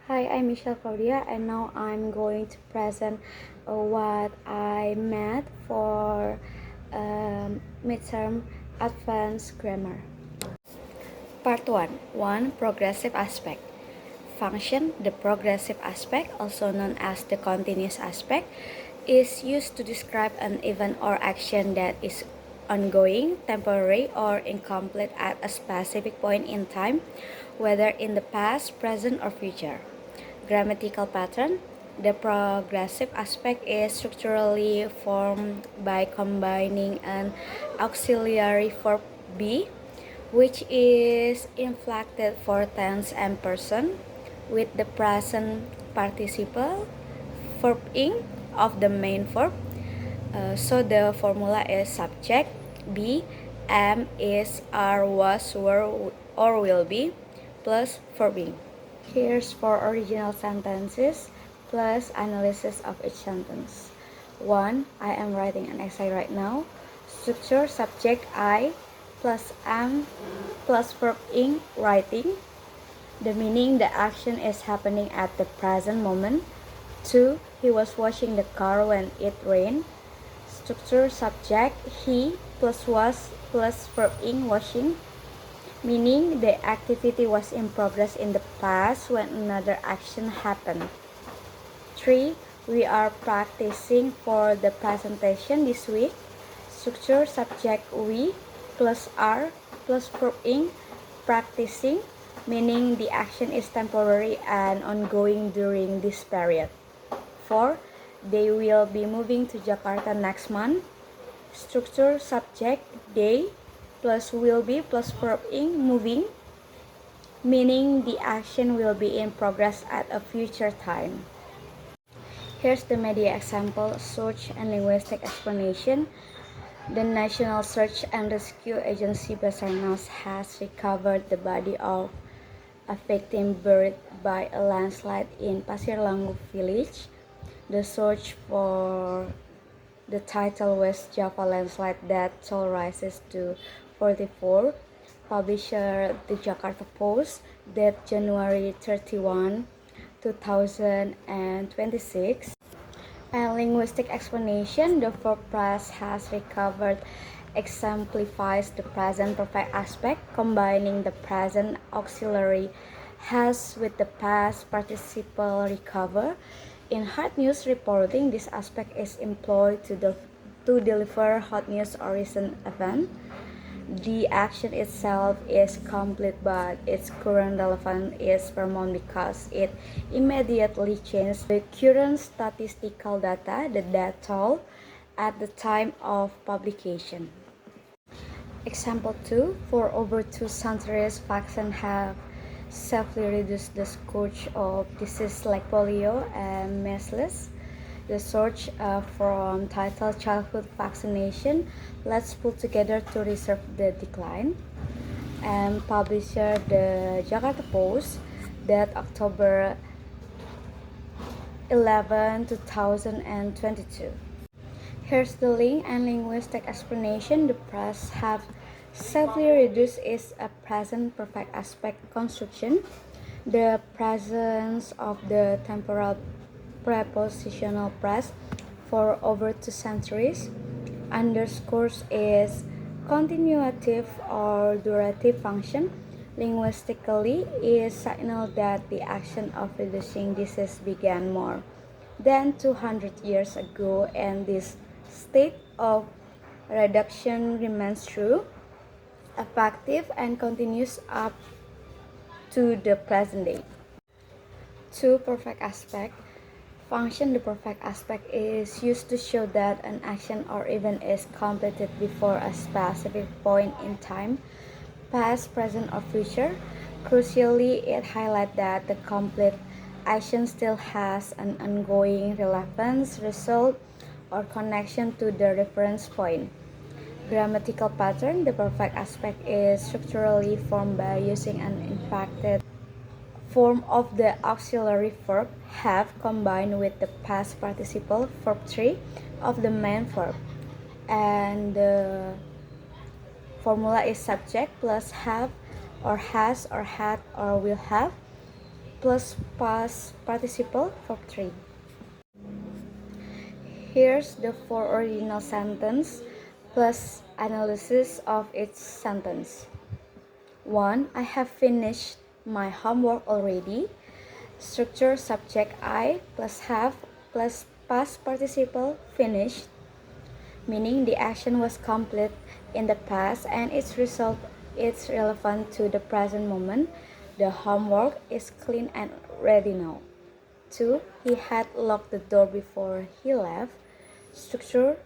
Hi, I'm Michelle Claudia, and now I'm going to present what I made for midterm advanced grammar. Part 1. 1. Progressive aspect. Function, the progressive aspect, also known as the continuous aspect, is used to describe an event or action that is ongoing, temporary, or incomplete at a specific point in time, whether in the past, present, or future. Grammatical pattern. The progressive aspect is structurally formed by combining an auxiliary verb be, which is inflected for tense and person, with the present participle verb ing of the main verb. So the formula is subject, be, am, is, are, was, were, or will be, plus verb ing. Here's for original sentences plus analysis of each sentence. 1. I am writing an essay right now. Structure subject I plus am plus verb ing writing. The meaning, the action is happening at the present moment. 2. He was washing the car when it rained. Structure subject he plus was plus verb ing washing, meaning the activity was in progress in the past when another action happened. 3. We are practicing for the presentation this week. Structure subject we plus are plus verb ing practicing, meaning the action is temporary and ongoing during this period. 4. They will be moving to Jakarta next month. Structure subject they plus will be plus verb ing moving, meaning the action will be in progress at a future time. Here's the media example, search and linguistic explanation. The National Search and Rescue Agency Basarnas has recovered the body of a victim buried by a landslide in Pasir Langu village. The search for the title West Java landslide death toll rises to 44. Publisher The Jakarta Post, date January 31, 2026. And linguistic explanation, the verb plus has recovered exemplifies the present perfect aspect, combining the present auxiliary has with the past participle recover. In hot news reporting, this aspect is employed to deliver hot news or recent event. The action itself is complete, but its current relevance is paramount because it immediately changes the current statistical data, the death toll, at the time of publication. Example 2. For over 2 centuries, vaccines have safely reduced the scourge of diseases like polio and measles. The search from title Childhood Vaccination, let's pull together to reserve the decline. And publisher The Jakarta Post, that October 11, 2022. Here's the link and linguistic explanation. The press have safely reduced is a present perfect aspect construction. The presence of the temporal prepositional phrase for over 2 centuries underscores its continuative or durative function. Linguistically, it signals that the action of reducing disease began more than 200 years ago, and this state of reduction remains true, effective, and continues up to the present day. 2. Perfect aspect. Function, the perfect aspect, is used to show that an action or event is completed before a specific point in time, past, present, or future. Crucially, it highlights that the complete action still has an ongoing relevance, result, or connection to the reference point. Grammatical pattern, the perfect aspect is structurally formed by using an inflected form of the auxiliary verb have combined with the past participle verb 3 of the main verb, and the formula is subject plus have or has or had or will have. plus past participle verb 3. Here's the four original sentence plus analysis of each sentence. 1. I have finished my homework already. Structure subject I plus have plus past participle finished, meaning the action was complete in the past and its result is relevant to the present moment. The homework is clean and ready now. 2. He had locked the door before he left. Structure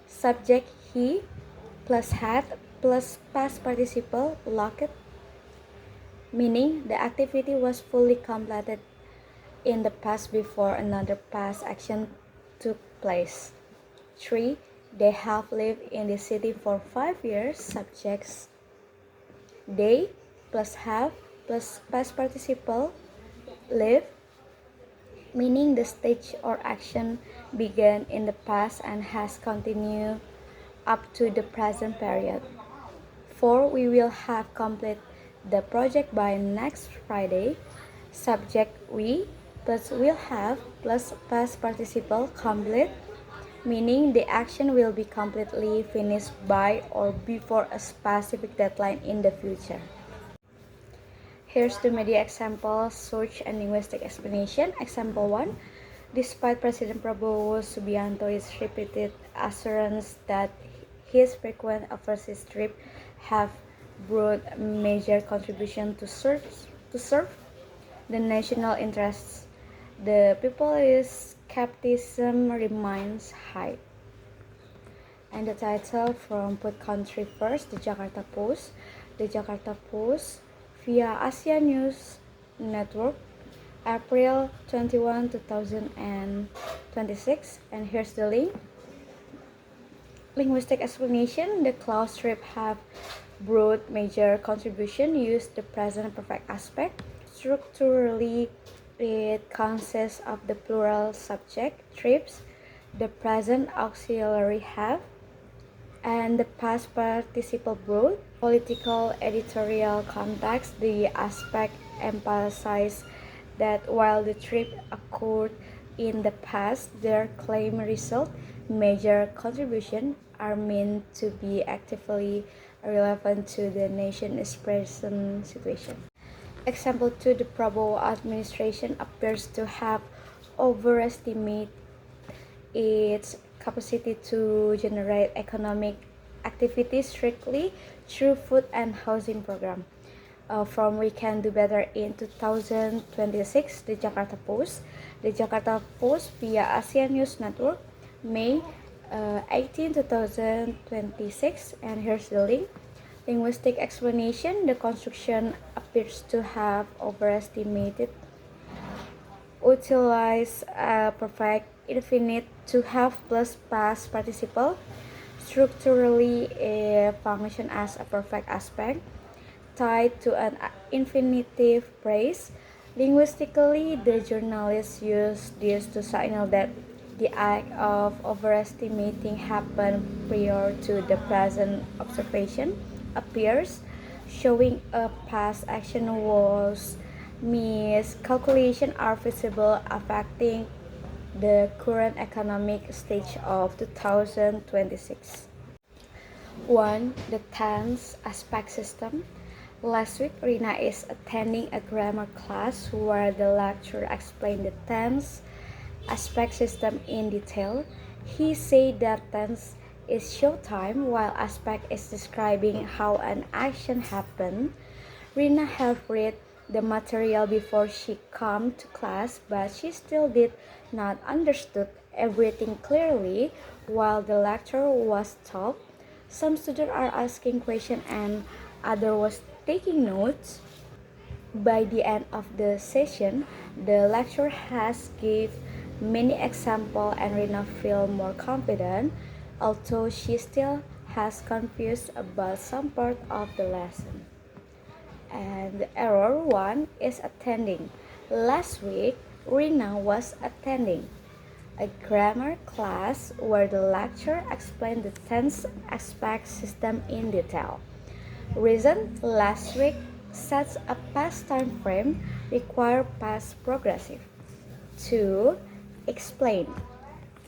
subject he plus had plus past participle locked, meaning the activity was fully completed in the past before another past action took place. 3. They have lived in the city for 5 years. Subjects they plus have plus past participle live, meaning the stage or action began in the past and has continued up to the present period. 4. We will have completed the project by next Friday. Subject we plus will have plus past participle complete, meaning the action will be completely finished by or before a specific deadline in the future. Here's the media example, search and linguistic explanation. Example 1. Despite President Prabowo Subianto's repeated assurance that his frequent overseas trips have brought major contribution to serve the national interests, the people's skepticism remains high. And the title from Put Country First, the Jakarta Post. The Jakarta Post via Asia News Network, April 21, 2026. And here's the link. Linguistic explanation. The clause trip have brought major contribution. Use the present perfect aspect. Structurally, it consists of the plural subject, trips, the present auxiliary have, and the past participle brought. Political editorial context. The aspect emphasizes that while the trip occurred in the past, their claim result, major contribution, are meant to be actively relevant to the nation's present situation. Example 2. The Prabowo administration appears to have overestimated its capacity to generate economic activity strictly through food and housing program. From We Can Do Better in 2026, the Jakarta Post. The Jakarta Post via Asia News Network, May 18, 2026. And here's the link. Linguistic explanation. The construction appears to have overestimated utilize perfect infinite to have plus past participle. Structurally, a function as a perfect aspect tied to an infinitive phrase. Linguistically, the journalists use this to signal that the act of overestimating happened prior to the present observation. Appears, showing a past action was miscalculation are visible affecting the current economic stage of 2026. 1. The tense aspect system. Last week, Rina is attending a grammar class where the lecturer explained the tense aspect system in detail. He said that tense is show time while aspect is describing how an action happened. Rina had read the material before she came to class, but she still did not understood everything clearly while the lecture was taught. Some students are asking questions and others was taking notes. By the end of the session, the lecturer has gave many examples and Rina feel more confident, although she still has confused about some part of the lesson. And the error 1 is attending. Last week, Rina was attending a grammar class where the lecturer explained the tense aspect system in detail. Reason: last week Such a past time frame require past progressive. 2. Explain.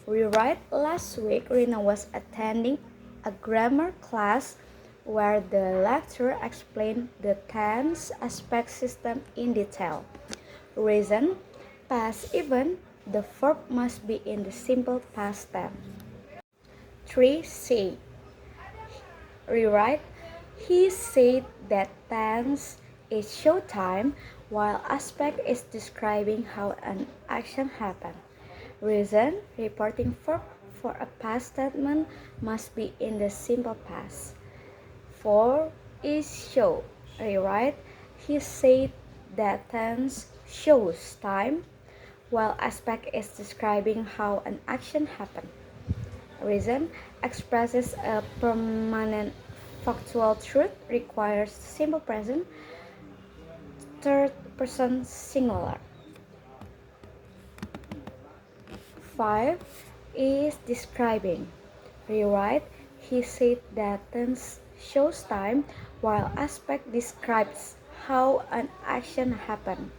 Rewrite. Last week, Rina was attending a grammar class where the lecturer explained the tense aspect system in detail. Reason. Past even, the verb must be in the simple past tense. 3. Say. Rewrite. He said that tense is showtime while aspect is describing how an action happened. Reason. Reporting verb for a past statement must be in the simple past. 4 is show. Rewrite. He said that tense shows time while aspect is describing how an action happened. Reason. Expresses a permanent factual truth requires simple present, third person singular. 5 is describing. Rewrite. He said that tense shows time while aspect describes how an action happened.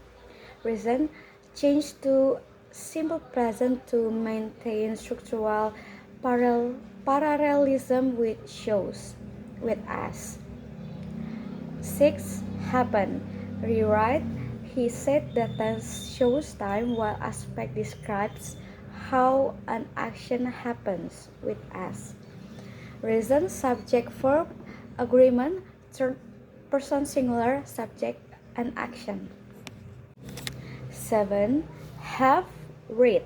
Reason. Change to simple present to maintain structural parallelism with shows, with as. 6. Happen. Rewrite. He said that tense shows time while aspect describes how an action happens with as. Reason. Subject verb agreement third person singular subject and action. 7. Have read.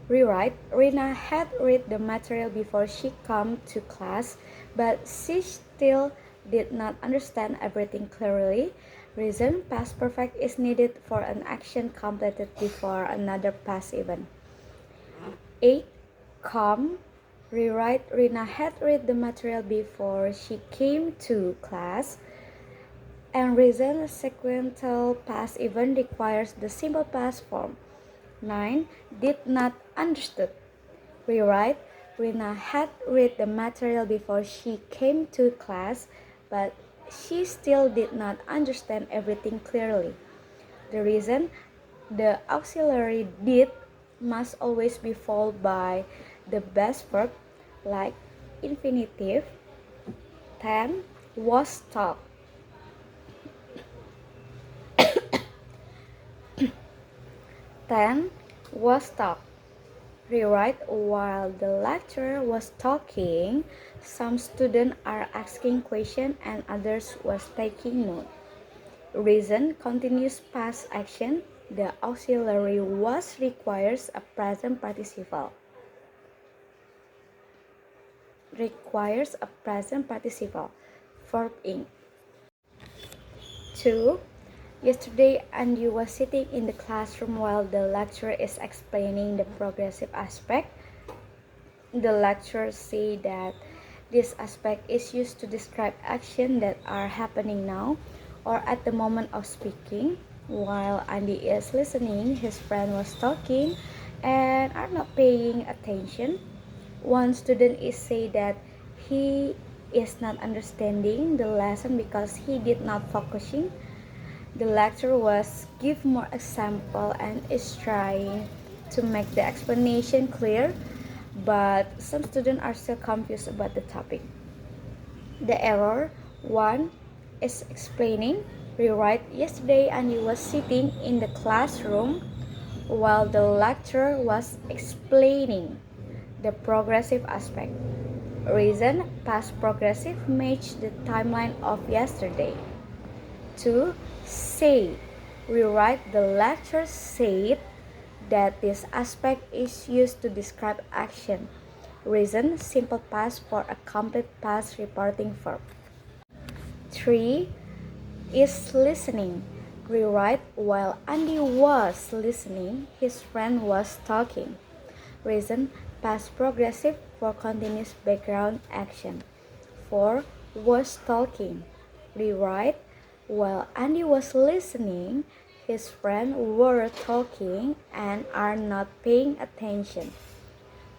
Rewrite. Rina had read the material before she came to class, but she still did not understand everything clearly. Reason. Past perfect is needed for an action completed before another past event. 8. Come. Rewrite. Rina had read the material before she came to class, and reason sequential past event requires the simple past form. 9. Did not understood. Rewrite. Rina had read the material before she came to class, but she still did not understand everything clearly. The reason. The auxiliary did must always be followed by the best verb like infinitive. 10. Was taught. 10. Was taught. Rewrite. While the lecturer was talking, some students are asking questions and others was taking note. Reason. Continuous past action. The auxiliary was requires a present participle. Verb ing. 2. Yesterday, Andy was sitting in the classroom while the lecturer is explaining the progressive aspect. The lecturer said that this aspect is used to describe actions that are happening now or at the moment of speaking. While Andy is listening, his friend was talking and are not paying attention. One student is say that he is not understanding the lesson because he did not focusing. The lecturer was give more example and is trying to make the explanation clear, but some students are still confused about the topic. The error. 1 is explaining. Rewrite. Yesterday Andy was sitting in the classroom while the lecturer was explaining the progressive aspect. Reason. Past progressive match the timeline of yesterday. 2. Say. Rewrite. The lecturer said that this aspect is used to describe action. Reason. Simple past for a complete past reporting verb. 3 is listening. Rewrite. While Andy was listening, his friend was talking. Reason. Past progressive for continuous background action. 4 was talking. Rewrite. While Andy was listening, his friends were talking and are not paying attention.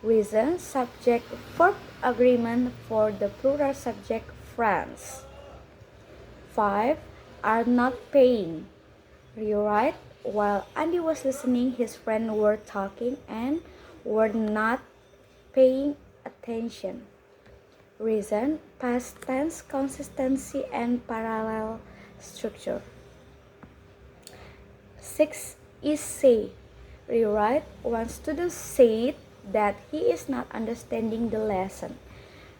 Reason. Subject verb agreement for the plural subject friends. 5. are not paying. Rewrite, while Andy was listening, his friends were talking and were not paying attention. Reason, past tense consistency and parallel structure. 6 is say. Rewrite, one student said that he is not understanding the lesson.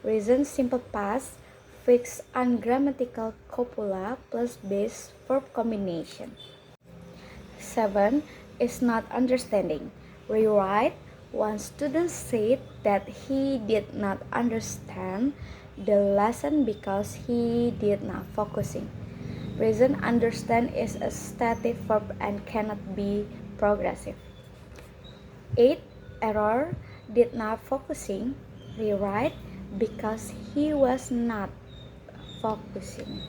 Reason, simple past, fixed ungrammatical copula plus base verb combination. 7 is not understanding. Rewrite, one student said that he did not understand the lesson because he did not focusing. Reason, understand is a stative verb and cannot be progressive. 8 error, did not focusing. Rewrite, because he was not focusing.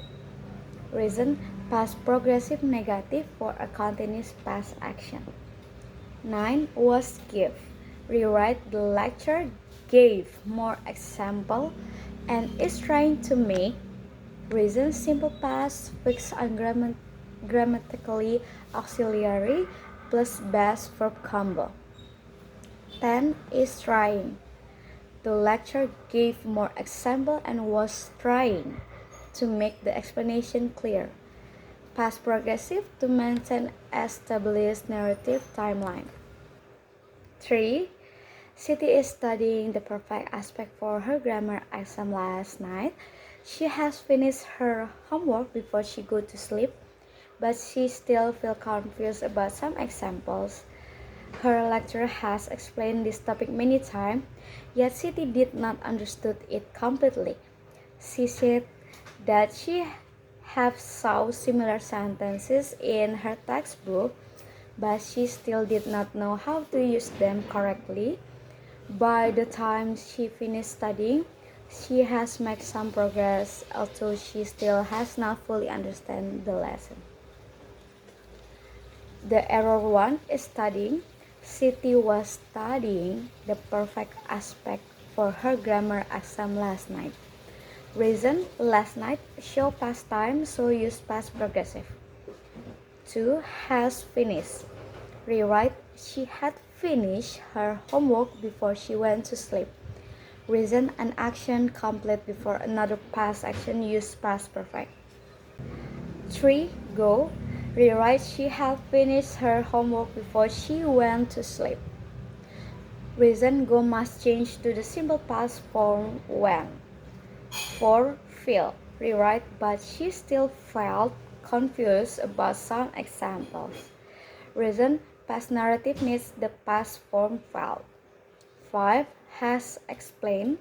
Reason, past progressive negative for a continuous past action. 9 was give. Rewrite, the lecturer gave more example and is trying to make. Reason, simple past, fixed grammatically auxiliary plus base verb combo. 10 is trying. The lecturer gave more example and was trying to make the explanation clear. Past progressive to maintain established narrative timeline. 3. Siti is studying the perfect aspect for her grammar exam last night. She has finished her homework before she go to sleep, but she still feels confused about some examples. Her lecturer has explained this topic many times, yet Siti did not understood it completely. She said that she have saw similar sentences in her textbook, but she still did not know how to use them correctly. By the time she finished studying, she has made some progress, although she still has not fully understand the lesson. The error 1 is studying. Siti was studying the perfect aspect for her grammar exam last night. Reason, last night, show past time, so use past progressive. 2 has finished. Rewrite, she had finished her homework before she went to sleep. Reason, an action complete before another past action, use past perfect. 3 go. Rewrite, she had finished her homework before she went to sleep. Reason, go must change to the simple past form when. 4 feel. Rewrite, but she still felt confused about some examples. Reason, past narrative needs the past form felt. 5 has explained.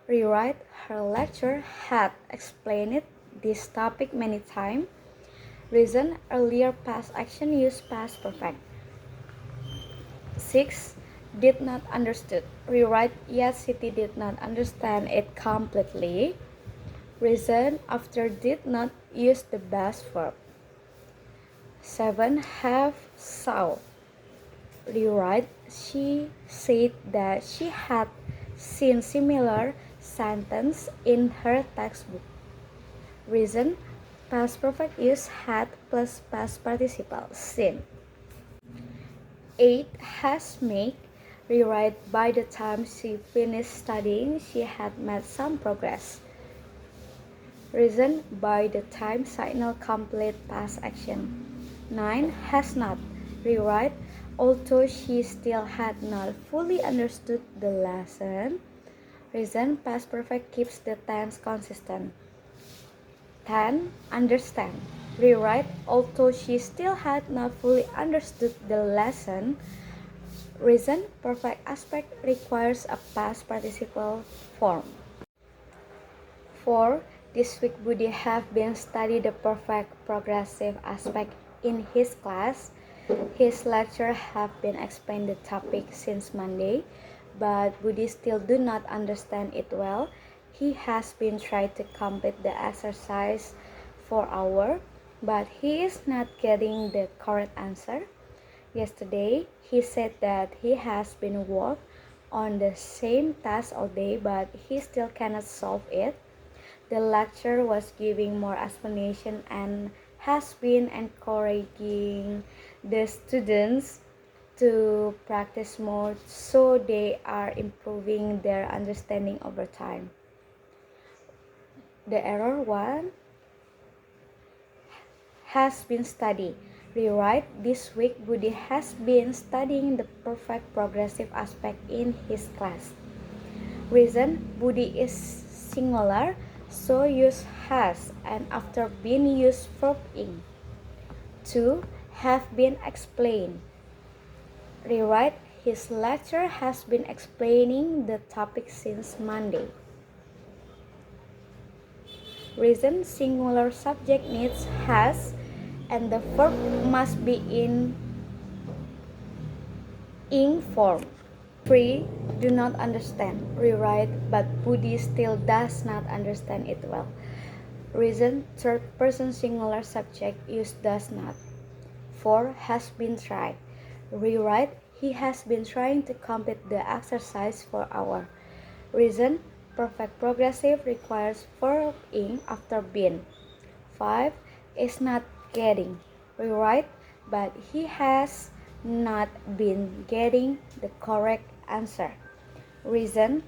Rewrite, her lecturer had explained this topic many times. Reason, earlier past action use past perfect. 6 did not understood. Rewrite, yet Siti did not understand it completely. Reason, after did not use the best verb. 7 have saw. Rewrite, she said that she had seen similar sentence in her textbook. Reason, past perfect use had plus past participle seen. 8 has made. Rewrite, by the time she finished studying, she had made some progress. Reason, by the time signal complete past action. 9 has not. Rewrite, although she still had not fully understood the lesson. Reason, past perfect keeps the tense consistent. 10 understand. Rewrite, although she still had not fully understood the lesson. Reason, perfect aspect requires a past participle form. 4. This week Budi have been studying the perfect progressive aspect in his class. His lecturer have been explained the topic since Monday, but Budi still do not understand it well. He has been trying to complete the exercise for hours, but he is not getting the correct answer. Yesterday, he said that he has been working on the same task all day, but he still cannot solve it. The lecturer was giving more explanation and has been encouraging the students to practice more so they are improving their understanding over time. The error one has been studied. Rewrite: this week Budi has been studying the perfect progressive aspect in his class. Reason: Budi is singular, so use has and after been use verb ing. 2. Have been explained. Rewrite: his lecturer has been explaining the topic since Monday. Reason: singular subject needs has and the verb must be in ing form. 3. Do not understand. Rewrite: but Budi still does not understand it well. Reason: third person singular subject use does not. 4. Has been tried. Rewrite: he has been trying to complete the exercise for hour. Reason: perfect progressive requires verb ing after been. 5. Is not getting. Rewrite: but he has not been getting the correct answer. Reason: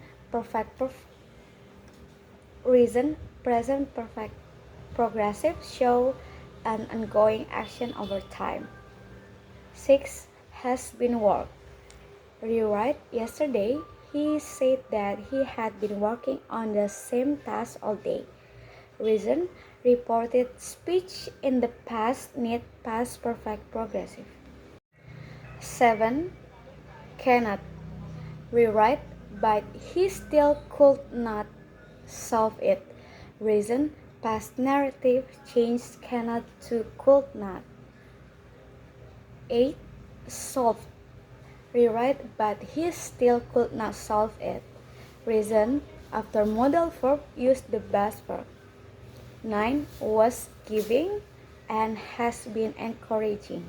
present perfect progressive show an ongoing action over time. 6. Has been work. Rewrite: yesterday he said that he had been working on the same task all day. Reason: reported speech in the past need past perfect progressive. 7. Cannot. Rewrite: but he still could not solve it. Reason: past narrative changed cannot to could not. 8. Solved. Rewrite: but he still could not solve it. Reason: after modal verb use the past verb. 9. Was giving and has been encouraging.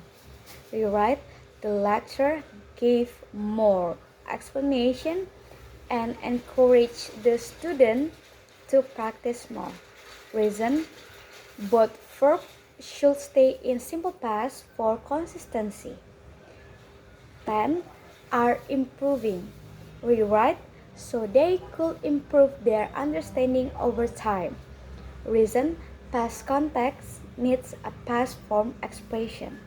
Rewrite: the lecturer gave more explanation and encouraged the student to practice more. Reason: both verbs should stay in simple past for consistency. 10. Are improving. Rewrite: so they could improve their understanding over time. Reason: past context needs a past form expression.